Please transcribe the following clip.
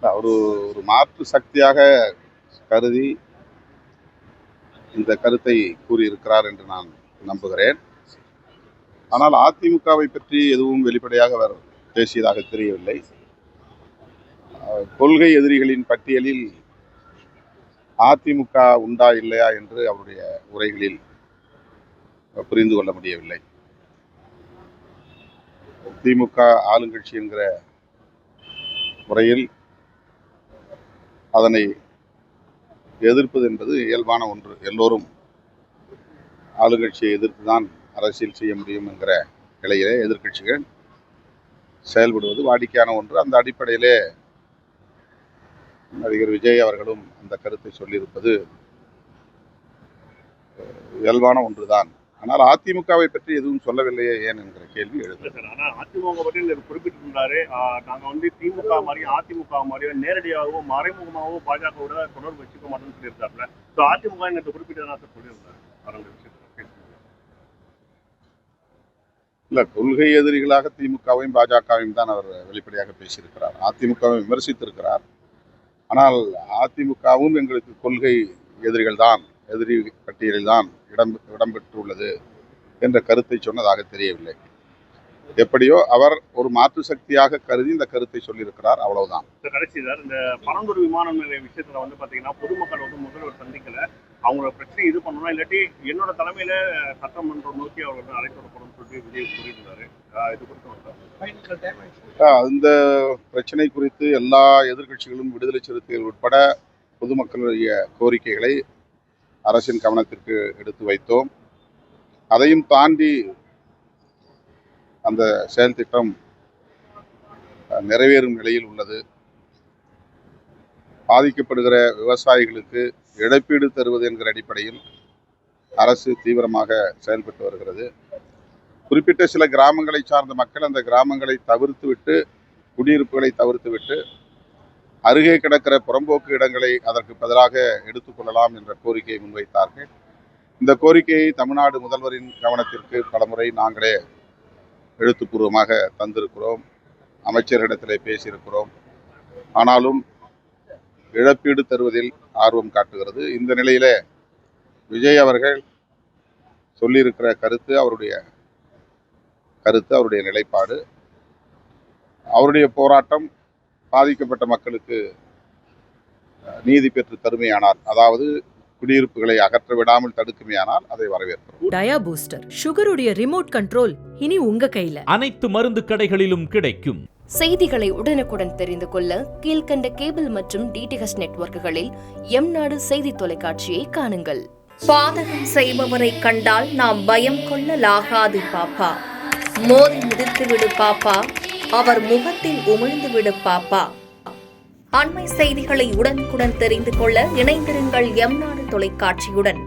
ஒரு ஒரு மாற்று சக்தியாக கருதி இந்த கருத்தை கூறியிருக்கிறார் என்று நான் நம்புகிறேன். ஆனால் அதிமுகவை பற்றி எதுவும் வெளிப்படையாக அவர் பேசியதாக தெரியவில்லை. கொள்கை எதிரிகளின் பட்டியலில் அதிமுக உண்டா இல்லையா என்று அவருடைய உரைகளில் புரிந்து கொள்ள முடியவில்லை. திமுக ஆளுங்கட்சி என்கிற முறையில் அதனை எதிர்ப்பது என்பது இயல்பான ஒன்று. எல்லோரும் ஆளுங்கட்சியை எதிர்த்துதான் அரசியல் செய்ய முடியும் என்கிற நிலையிலே எதிர்க்கட்சிகள் செயல்படுவது வாடிக்கையான ஒன்று. அந்த அடிப்படையிலே நடிகர் விஜய் அவர்களும் அந்த கருத்தை சொல்லியிருப்பது இயல்பான ஒன்றுதான். ஆனால் அதிமுகவை பற்றி எதுவும் சொல்லவில்லையே ஏன் என்கிற கேள்வி எழுது. ஆனால் அதிமுக பற்றி குறிப்பிட்டிருந்தாரு, நாங்கள் திமுக மாதிரியும் அதிமுக மாதிரியும் நேரடியாகவோ மறைமுகமாகவோ பாஜகவோட தொடர்பு வச்சுக்க மாட்டோம்னு சொல்லியிருந்தாருல. ஸோ அதிமுக எனக்கு குறிப்பிட்டதான் சொல்லியிருந்தாரு. இல்ல, கொள்கை எதிரிகளாக திமுகவையும் பாஜகவையும் தான் அவர் வெளிப்படையாக பேசியிருக்கிறார். அதிமுகவை விமர்சித்திருக்கிறார். ஆனால் அதிமுகவும் எங்களுக்கு கொள்கை எதிரிகள் தான், எதிரி பட்டியலில் தான் இடம்பெற்றுள்ளது என்ற கருத்தை சொன்னதாக தெரியவில்லை. எப்படியோ அவர் ஒரு மாற்று சக்தியாக கருதி இந்த கருத்தை சொல்லியிருக்கிறார், அவ்வளவுதான். கடைசி சார், இந்த பரந்தூர் விமான நிலைய விஷயத்துல பாத்தீங்கன்னா பொதுமக்கள் முதல்வர் சந்திக்கல, அவங்களோட பிரச்சனை இது பண்ணணும், இல்லாட்டி என்னோட தலைமையில சட்டமன்றம் நோக்கி அவர்கள் அழைக்கப்படும் சொல்லி விஜய் கூறியிருந்தாரு. இது குறித்து இந்த பிரச்சனை குறித்து எல்லா எதிர்கட்சிகளும் விடுதலை சிறுத்தைகள் உட்பட பொதுமக்களுடைய கோரிக்கைகளை அரசின் கவனத்திற்கு எடுத்து வைத்தோம். அதையும் தாண்டி அந்த செயல் திட்டம் நிறைவேறும் நிலையில் உள்ளது. பாதிக்கப்படுகிற விவசாயிகளுக்கு இழப்பீடு தருவது என்கிற அடிப்படையில் அரசு தீவிரமாக செயல்பட்டு வருகிறது. குறிப்பிட்ட சில கிராமங்களை சார்ந்த மக்கள் அந்த கிராமங்களை தவிர்த்துவிட்டு, குடியிருப்புகளை தவிர்த்துவிட்டு அருகே கிடக்கிற புறம்போக்கு இடங்களை அதற்கு பதிலாக எடுத்துக்கொள்ளலாம் என்ற கோரிக்கையை முன்வைத்தார்கள். இந்த கோரிக்கையை தமிழ்நாடு முதல்வரின் கவனத்திற்கு பலமுறை நாங்களே எழுத்துப்பூர்வமாக தந்திருக்கிறோம், அமைச்சர்களிடத்திலே பேசியிருக்கிறோம். ஆனாலும் இழப்பீடு தருவதில் ஆர்வம் காட்டுகிறது. இந்த நிலையிலே விஜய் அவர்கள் சொல்லியிருக்கிற கருத்து அவருடைய நிலைப்பாடு, அவருடைய போராட்டம் பாதிக்கப்பட்ட மக்களுக்கு நீதி பெற்று தருமையானால், அதாவது குடியிருப்புகளை அகற்ற விடாமல் தடுக்குமையானால் அதை வரவேற்கிறோம். டயா பூஸ்டர், சுகருடைய ரிமோட் கண்ட்ரோல் இனி உங்க கையில. அனைத்து மருந்து கடைகளிலும் கிடைக்கும். செய்திகளை உடனுக்குடன் தெரிந்து கொள்ள கீழ்கண்ட கேபிள் மற்றும் டிடிஎச் நெட்வொர்க்குகளில் எம்நாடு செய்தி தொலைக்காட்சியை காணுங்கள். பாதகம் செய்பவரை கண்டால் நாம் பயம் கொள்ளலாகாது பாப்பா. மோதி மிதித்து விடு பாப்பா, அவர் முகத்தில் உமிழ்ந்து விடு பாப்பா. அண்மை செய்திகளை உடனுக்குடன் தெரிந்து கொள்ள இணைந்திருங்கள் எம்நாடு தொலைக்காட்சியுடன்.